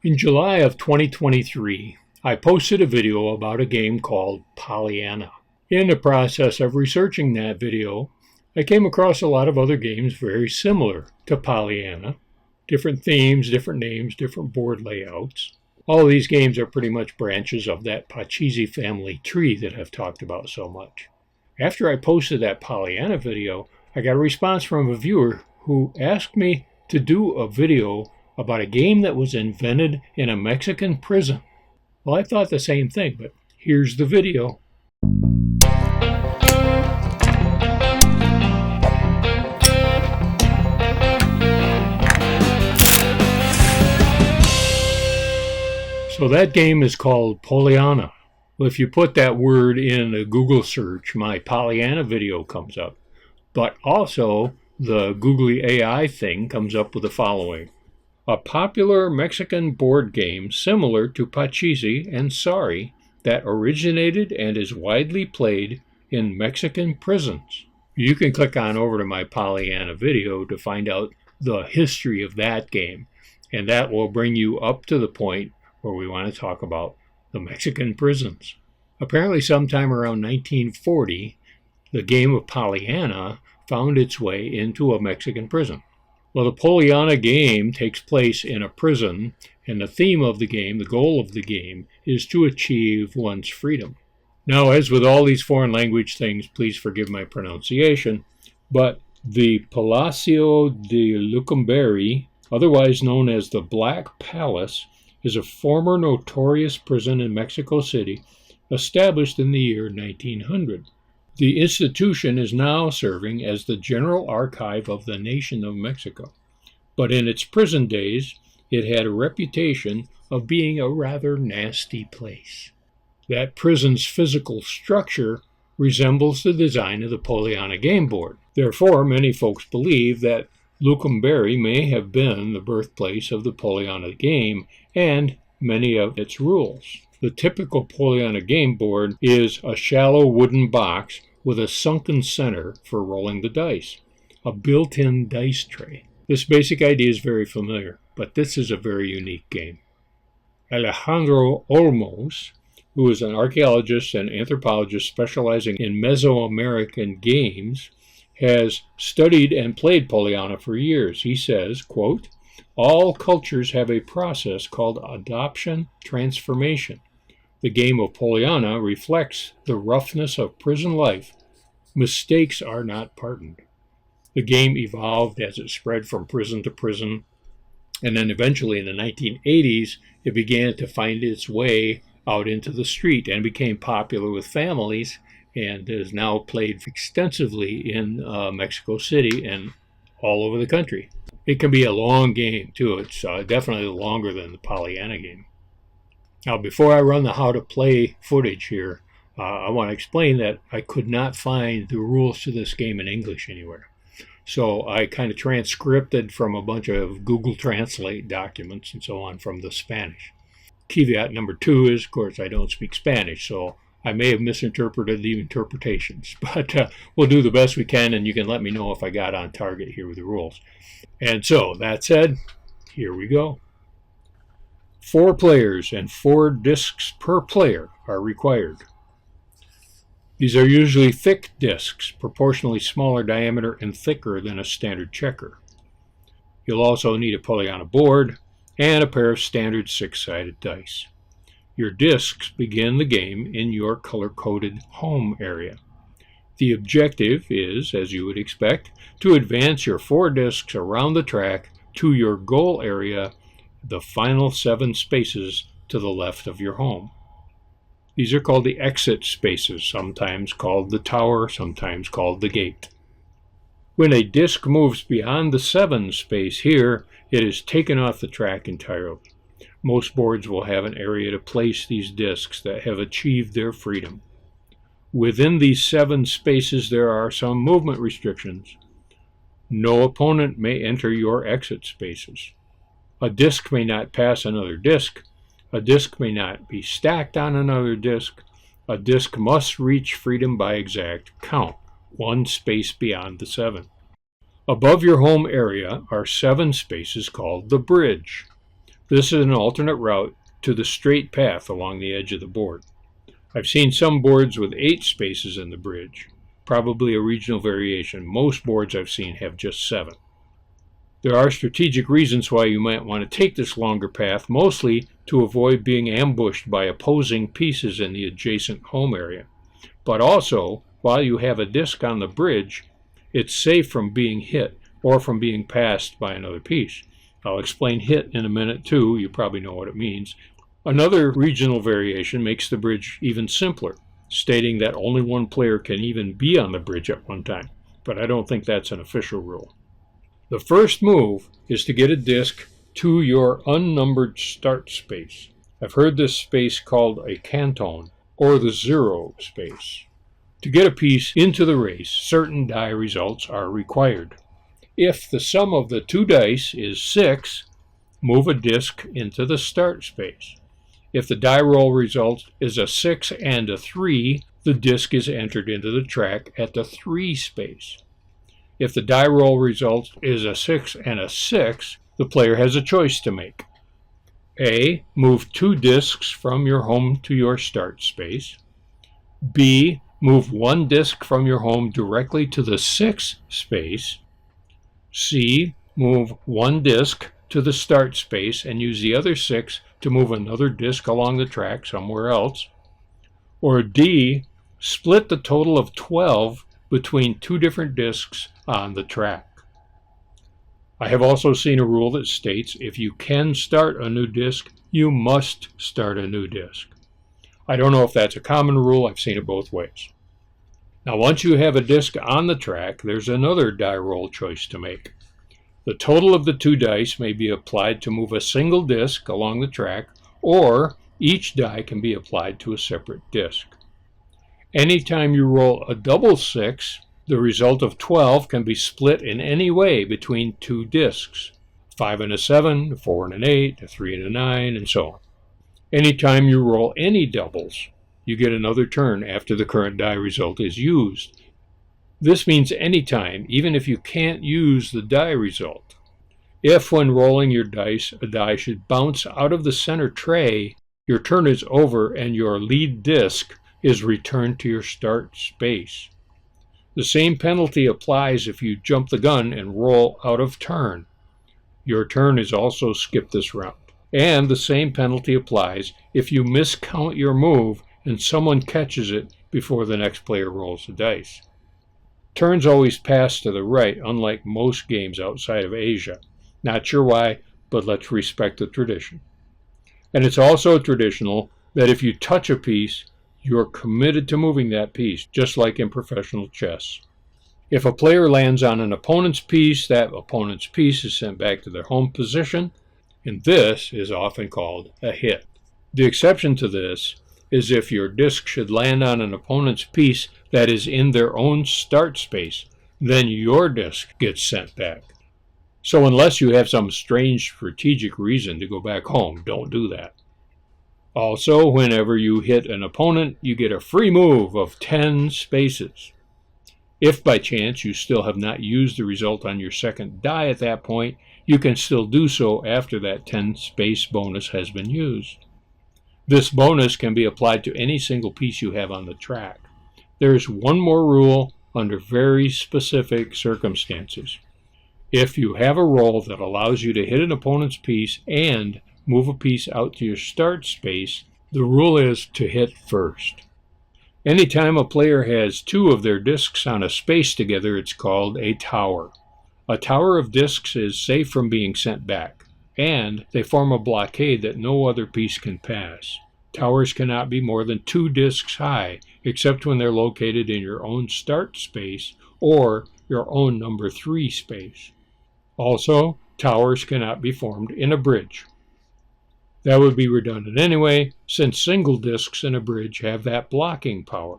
In July of 2023, I posted a video about a game called Pollyanna. In the process of researching that video, I came across a lot of other games very similar to Pollyanna. Different themes, different names, different board layouts. All of these games are pretty much branches of that Pachisi family tree that I've talked about so much. After I posted that Pollyanna video, I got a response from a viewer who asked me to do a video about a game that was invented in a Mexican prison. Well, I thought the same thing, but here's the video. So that game is called Poleana. Well, if you put that word in a Google search, my Pollyanna video comes up. But also, the googly AI thing comes up with the following. A popular Mexican board game similar to Pachisi and Sorry that originated and is widely played in Mexican prisons. You can click on over to my Pollyanna video to find out the history of that game, and that will bring you up to the point where we want to talk about the Mexican prisons. Apparently sometime around 1940, the game of Pollyanna found its way into a Mexican prison. Well, the Poleana game takes place in a prison, and the theme of the game, the goal of the game, is to achieve one's freedom. Now, as with all these foreign language things, please forgive my pronunciation, but the Palacio de Lucumberri, otherwise known as the Black Palace, is a former notorious prison in Mexico City, established in the year 1900. The institution is now serving as the General Archive of the Nation of Mexico, but in its prison days, it had a reputation of being a rather nasty place. That prison's physical structure resembles the design of the Poleana game board. Therefore, many folks believe that Lucumberri may have been the birthplace of the Poleana game and many of its rules. The typical Poleana game board is a shallow wooden box with a sunken center for rolling the dice, a built-in dice tray. This basic idea is very familiar, but this is a very unique game. Alejandro Olmos, who is an archaeologist and anthropologist specializing in Mesoamerican games, has studied and played Poleana for years. He says, quote, "All cultures have a process called adoption transformation. The game of Poleana reflects the roughness of prison life. Mistakes are not pardoned." The game evolved as it spread from prison to prison, and then eventually in the 1980s, it began to find its way out into the street and became popular with families and is now played extensively in Mexico City and all over the country. It can be a long game, too. It's definitely longer than the Pollyanna game. Now, before I run the how to play footage here, I want to explain that I could not find the rules to this game in English anywhere. So I kind of transcripted from a bunch of Google Translate documents and so on from the Spanish. Caveat number 2 is, of course, I don't speak Spanish, so I may have misinterpreted the interpretations. But we'll do the best we can, and you can let me know if I got on target here with the rules. And so, that said, here we go. 4 players and 4 discs per player are required. These are usually thick discs, proportionally smaller diameter and thicker than a standard checker. You'll also need a Poleana board and a pair of standard 6-sided dice. Your discs begin the game in your color-coded home area. The objective is, as you would expect, to advance your 4 discs around the track to your goal area, the final 7 spaces to the left of your home. These are called the exit spaces, sometimes called the tower, sometimes called the gate. When a disc moves beyond the 7 space here, it is taken off the track entirely. Most boards will have an area to place these discs that have achieved their freedom. Within these 7 spaces, there are some movement restrictions. No opponent may enter your exit spaces. A disc may not pass another disc. A disc may not be stacked on another disc. A disc must reach freedom by exact count, 1 space beyond the 7. Above your home area are 7 spaces called the bridge. This is an alternate route to the straight path along the edge of the board. I've seen some boards with 8 spaces in the bridge, probably a regional variation. Most boards I've seen have just 7. There are strategic reasons why you might want to take this longer path, mostly to avoid being ambushed by opposing pieces in the adjacent home area. But also, while you have a disc on the bridge, it's safe from being hit or from being passed by another piece. I'll explain hit in a minute too, you probably know what it means. Another regional variation makes the bridge even simpler, stating that only one player can even be on the bridge at one time, but I don't think that's an official rule. The first move is to get a disc to your unnumbered start space. I've heard this space called a canton, or the 0 space. To get a piece into the race, certain die results are required. If the sum of the 2 dice is 6, move a disc into the start space. If the die roll result is a 6 and a 3, the disc is entered into the track at the 3 space. If the die roll result is a 6 and a 6, the player has a choice to make. A. Move 2 discs from your home to your start space. B. Move 1 disc from your home directly to the 6 space. C. Move 1 disc to the start space and use the other 6 to move another disc along the track somewhere else. Or D. Split the total of 12 between 2 different discs on the track. I have also seen a rule that states if you can start a new disc, you must start a new disc. I don't know if that's a common rule. I've seen it both ways. Now, once you have a disc on the track, there's another die roll choice to make. The total of the 2 dice may be applied to move a single disc along the track, or each die can be applied to a separate disc. Anytime you roll a double 6, the result of 12 can be split in any way between 2 discs. 5 and a 7, 4 and an 8, a 3 and a 9, and so on. Anytime you roll any doubles, you get another turn after the current die result is used. This means anytime, even if you can't use the die result. If when rolling your dice, a die should bounce out of the center tray, your turn is over and your lead disc is returned to your start space. The same penalty applies if you jump the gun and roll out of turn. Your turn is also skipped this round. And the same penalty applies if you miscount your move and someone catches it before the next player rolls the dice. Turns always pass to the right, unlike most games outside of Asia. Not sure why, but let's respect the tradition. And it's also traditional that if you touch a piece, you're committed to moving that piece, just like in professional chess. If a player lands on an opponent's piece, that opponent's piece is sent back to their home position, and this is often called a hit. The exception to this is if your disc should land on an opponent's piece that is in their own start space, then your disc gets sent back. So unless you have some strange strategic reason to go back home, don't do that. Also, whenever you hit an opponent, you get a free move of 10 spaces. If by chance you still have not used the result on your second die at that point, you can still do so after that 10 space bonus has been used. This bonus can be applied to any single piece you have on the track. There is one more rule under very specific circumstances. If you have a roll that allows you to hit an opponent's piece and move a piece out to your start space, the rule is to hit first. Anytime a player has 2 of their discs on a space together, it's called a tower. A tower of discs is safe from being sent back, and they form a blockade that no other piece can pass. Towers cannot be more than 2 discs high, except when they're located in your own start space or your own number 3 space. Also, towers cannot be formed in a bridge. That would be redundant anyway, since single discs in a bridge have that blocking power.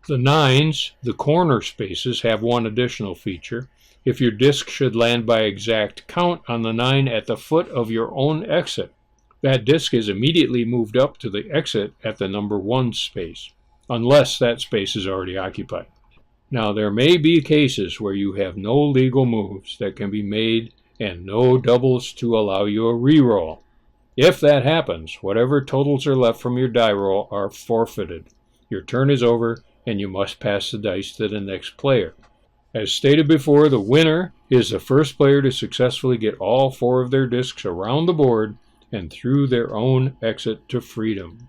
The 9s, the corner spaces, have one additional feature. If your disc should land by exact count on the 9 at the foot of your own exit, that disc is immediately moved up to the exit at the number 1 space, unless that space is already occupied. Now, there may be cases where you have no legal moves that can be made and no doubles to allow you a reroll. If that happens, whatever totals are left from your die roll are forfeited. Your turn is over, and you must pass the dice to the next player. As stated before, the winner is the first player to successfully get all 4 of their discs around the board and through their own exit to freedom.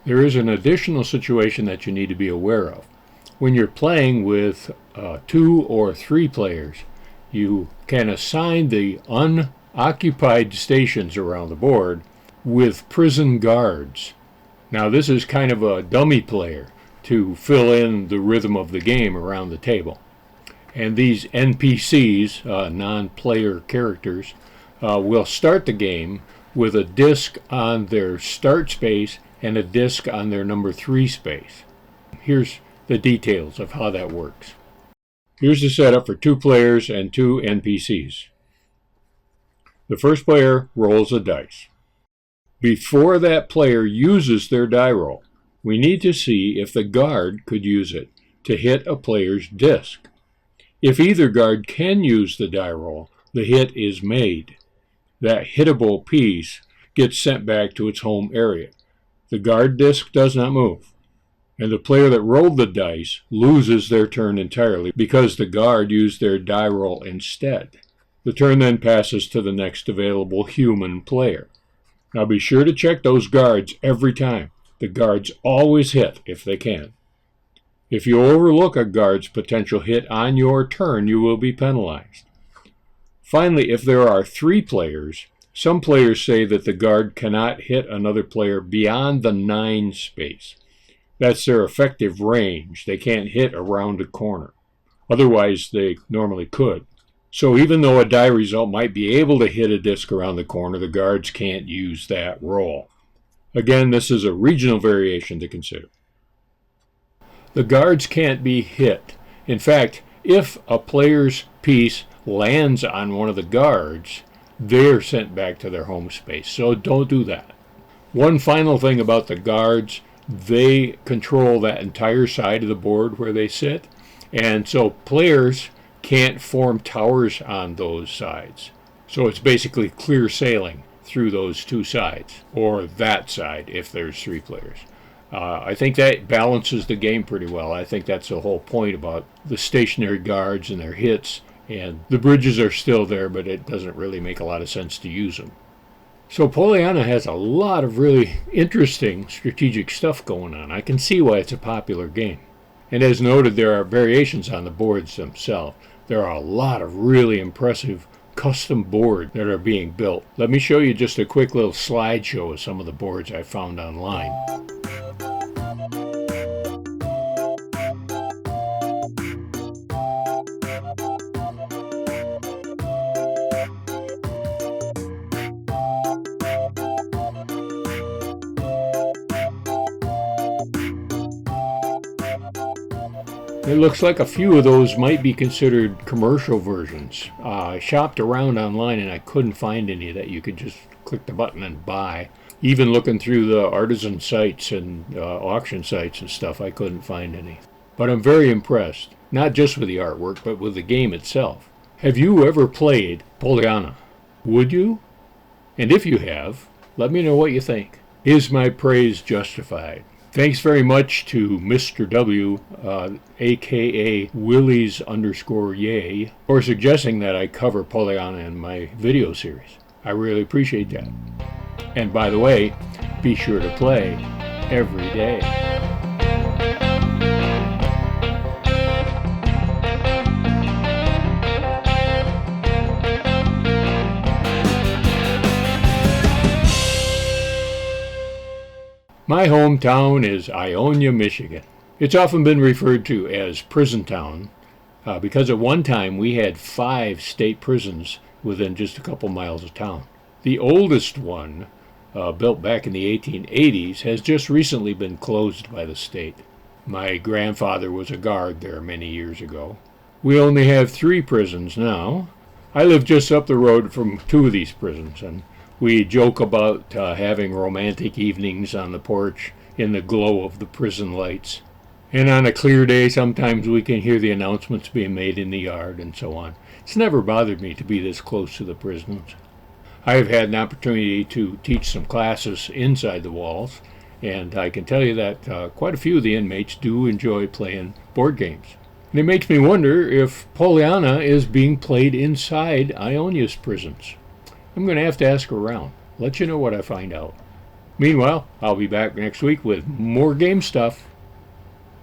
There is an additional situation that you need to be aware of. When you're playing with 2 or 3 players, you can assign the unoccupied stations around the board with prison guards. Now this is kind of a dummy player to fill in the rhythm of the game around the table. And these NPCs, non-player characters, will start the game with a disc on their start space and a disc on their number 3 space. Here's the details of how that works. Here's the setup for 2 players and 2 NPCs. The first player rolls a dice. Before that player uses their die roll, we need to see if the guard could use it to hit a player's disc. If either guard can use the die roll, the hit is made. That hittable piece gets sent back to its home area. The guard disc does not move, and the player that rolled the dice loses their turn entirely because the guard used their die roll instead. The turn then passes to the next available human player. Now be sure to check those guards every time. The guards always hit if they can. If you overlook a guard's potential hit on your turn, you will be penalized. Finally, if there are 3 players, some players say that the guard cannot hit another player beyond the 9 space. That's their effective range. They can't hit around a corner. Otherwise, they normally could. So even though a die result might be able to hit a disc around the corner, the guards can't use that roll. Again, this is a regional variation to consider. The guards can't be hit. In fact, if a player's piece lands on one of the guards, they're sent back to their home space. So don't do that. One final thing about the guards, they control that entire side of the board where they sit. And so players can't form towers on those sides. So it's basically clear sailing through those 2 sides, or that side if there's 3 players. I think that balances the game pretty well. I think that's the whole point about the stationary guards and their hits, and the bridges are still there, but it doesn't really make a lot of sense to use them. So Pollyanna has a lot of really interesting strategic stuff going on. I can see why it's a popular game. And as noted, there are variations on the boards themselves. There are a lot of really impressive custom boards that are being built. Let me show you just a quick little slideshow of some of the boards I found online. It looks like a few of those might be considered commercial versions. I shopped around online and I couldn't find any that you could just click the button and buy. Even looking through the artisan sites and auction sites and stuff, I couldn't find any. But I'm very impressed, not just with the artwork, but with the game itself. Have you ever played Poleana? Would you? And if you have, let me know what you think. Is my praise justified? Thanks very much to Mr. W, a.k.a. Willies_Yay, for suggesting that I cover Pollyanna in my video series. I really appreciate that. And by the way, be sure to play every day. My hometown is Ionia, Michigan. It's often been referred to as Prison Town because at one time we had 5 state prisons within just a couple miles of town. The oldest one, built back in the 1880s, has just recently been closed by the state. My grandfather was a guard there many years ago. We only have 3 prisons now. I live just up the road from 2 of these prisons, and we joke about having romantic evenings on the porch in the glow of the prison lights. And on a clear day, sometimes we can hear the announcements being made in the yard and so on. It's never bothered me to be this close to the prisons. I have had an opportunity to teach some classes inside the walls, and I can tell you that quite a few of the inmates do enjoy playing board games. And it makes me wonder if Pollyanna is being played inside Ionia's prisons. I'm going to have to ask around. Let you know what I find out. Meanwhile, I'll be back next week with more game stuff.